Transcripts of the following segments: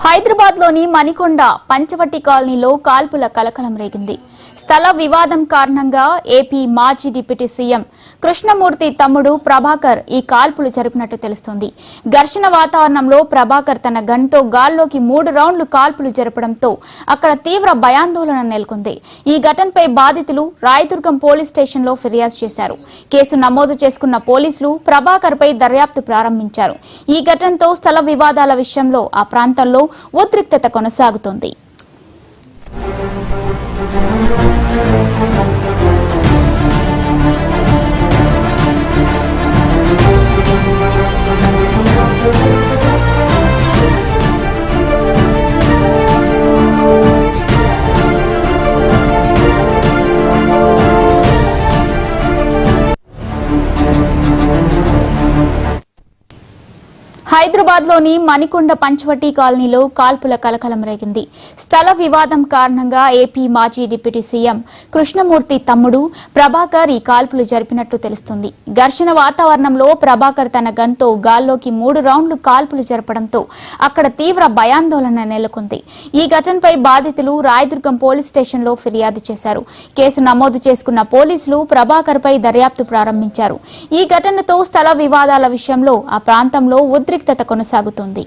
హైదరాబాద్లోని మణికొండ పంచవటి కాలనీలో కాల్పుల కలకలం రేగింది. స్థల వివాదం కారణంగా ఏపీ మాజీ డిప్యూటీ సీఎం కృష్ణమూర్తి తమ్ముడు ప్రభాకర్ ఈ కాల్పులు జరిపినట్టు తెలుస్తోంది. ఘర్షణ వాతావరణంలో ప్రభాకర్ తన గన్తో గాల్లోకి 3 రౌండ్లు కాల్పులు జరపడంతో అక్కడ తీవ్ర భయాందోళన నెలకొంది. ఈ ఘటనపై బాధితులు రాయదుర్గం పోలీస్ స్టేషన్లో ఫిర్యాదు చేశారు. కేసు నమోదు చేసుకున్న పోలీసులు ప్రభాకర్పై దర్యాప్తు ప్రారంభించారు. ఈ ఘటనతో స్థల వివాదాల విషయంలో ఆ ప్రాంతంలో ఉద్రిక్తత కొనసాగుతోంది. హైదరాబాద్లోని మణికొండ పంచవటి కాలనీలో కాల్పుల కలకలం రేగింది. స్థల వివాదం కారణంగా ఏపీ మాజీ డిప్యూటీ సీఎం కృష్ణమూర్తి తమ్ముడు ప్రభాకర్ ఈ కాల్పులు జరిపినట్లు తెలుస్తుంది. ఘర్షణ వాతావరణంలో ప్రభాకర్ తన గన్తో గాల్లోకి 3 రౌండ్లు కాల్పులు జరపడంతో అక్కడ తీవ్ర భయాందోళన నెలకొంది. ఈ ఘటనపై బాధితులు రాయదుర్గం పోలీస్ స్టేషన్లో ఫిర్యాదు చేశారు. కేసు నమోదు చేసుకున్న పోలీసులు ప్రభాకర్పై దర్యాప్తు ప్రారంభించారు. ఈ ఘటనతో స్థల వివాదాల విషయంలో ఆ ప్రాంతంలో ఉద్రిక్తత కొనసాగుతోంది.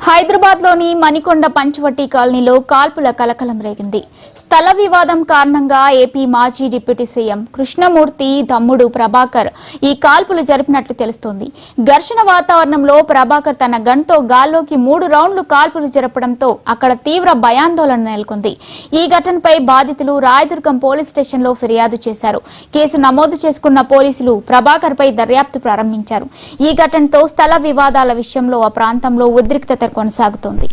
హైదరాబాద్లోని మణికొండ పంచవటి కాలనీలో కాల్పుల కలకలం రేగింది. స్థల వివాదం కారణంగా ఏపీ మాజీ డిప్యూటీ సీఎం కృష్ణమూర్తి తమ్ముడు ప్రభాకర్ ఈ కాల్పులు జరిపినట్లు తెలుస్తోంది. ఘర్షణ వాతావరణంలో ప్రభాకర్ తన గన్తో గాల్లోకి 3 రౌండ్లు కాల్పులు జరపడంతో అక్కడ తీవ్ర భయాందోళన నెలకొంది. ఈ ఘటనపై బాధితులు రాయదుర్గం పోలీస్ స్టేషన్లో ఫిర్యాదు చేశారు. కేసు నమోదు చేసుకున్న పోలీసులు ప్రభాకర్పై దర్యాప్తు ప్రారంభించారు. ఈ ఘటనతో స్థల వివాదాల విషయంలో ఆ ప్రాంతంలో ఉద్రిక్తత కొనసాగుతోంది.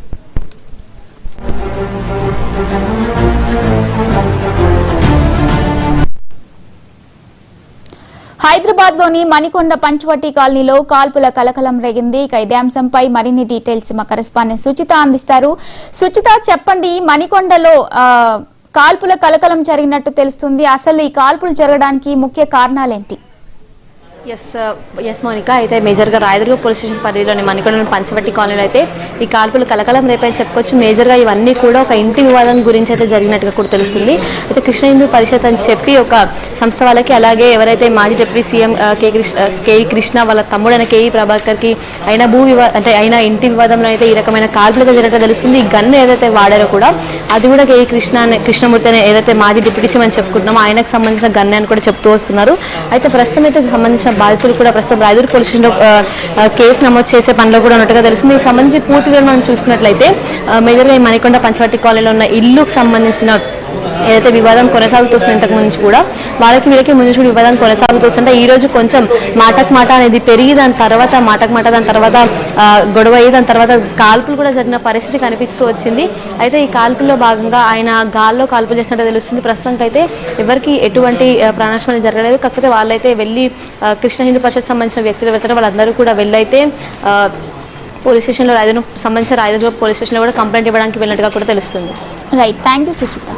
హైదరాబాద్లోని మణికొండ పంచవటి కాలనీలో కాల్పుల కలకలం రేగింది. ఇదే అంశంపై మరిన్ని డీటెయిల్స్ మా కరెస్పాండెంట్ సుచిత అందిస్తారు. సుచిత, చెప్పండి, మణికొండలో కాల్పుల కలకలం జరిగినట్టు తెలుస్తుంది. అసలు ఈ కాల్పులు జరగడానికి ముఖ్య కారణాలేంటి? ఎస్ మోనికా, అయితే మేజర్గా రాయదుర్గం పోలీస్ స్టేషన్ పరిధిలోని మణికొండలోని పంచవటి కాలనీలో అయితే ఈ కాల్పులు కలకలం రేపని చెప్పుకోవచ్చు. మేజర్గా ఇవన్నీ కూడా ఒక ఇంటి వివాదం గురించి అయితే జరిగినట్టుగా కూడా తెలుస్తుంది. అయితే కృష్ణ హిందూ పరిషత్ అని చెప్పి ఒక సంస్థ వాళ్ళకి, అలాగే ఎవరైతే మాజీ డిప్యూటీ సీఎం కేఈ కృష్ణ వాళ్ళ తమ్ముడైన కేఈ ప్రభాకర్కి అయిన ఇంటి వివాదంలో అయితే ఈ రకమైన కాల్పులుగా జరిగినట్టు తెలుస్తుంది. ఈ గన్ను ఏదైతే వాడారో కూడా అది కూడా కేఈ కృష్ణమూర్తి అనే ఏదైతే మాజీ డిప్యూటీ సీఎం అని చెప్పుకుంటున్నామో ఆయనకు సంబంధించిన గన్ను అని కూడా చెప్తూ వస్తున్నారు. అయితే ప్రస్తుతం అయితే సంబంధించిన బాధితులు కూడా ప్రస్తుతం రాయదుర్గం పోలీస్ స్టేషన్లో కేసు నమోదు చేసే పనిలో కూడా ఉన్నట్టుగా తెలుస్తుంది. దీనికి సంబంధించి పూర్తిగా మనం చూసుకున్నట్లయితే మేజర్గా ఈ మణికొండ పంచవటి కాలనీలో ఉన్న ఇల్లుకు సంబంధించిన ఏదైతే వివాదం కొనసాగుతుంది, ఇంతకు ముందు కూడా వీళ్ళకి ముందు కూడా వివాదం కొనసాగుతుంటే ఈ రోజు కొంచెం మాటకు మాట అనేది పెరిగి దాని తర్వాత గొడవ అయ్యి దాని తర్వాత కాల్పులు కూడా జరిగిన పరిస్థితి కనిపిస్తూ వచ్చింది. అయితే ఈ కాల్పుల్లో భాగంగా ఆయన గాల్లో కాల్పులు చేసినట్టు తెలుస్తుంది. ప్రస్తుతానికి అయితే ఎవరికి ఎటువంటి ప్రాణనష్టం జరగలేదు. కాకపోతే వాళ్ళైతే వెళ్ళి కృష్ణ హిందూ పరిషత్ సంబంధించిన వ్యక్తులు వెళ్తారు, వాళ్ళందరూ కూడా వెళ్ళైతే పోలీస్ స్టేషన్లో సంబంధించిన రాయదుర్గం పోలీస్ స్టేషన్లో కూడా కంప్లైంట్ ఇవ్వడానికి వెళ్ళినట్టుగా కూడా తెలుస్తుంది. Right, thank you Suchitha.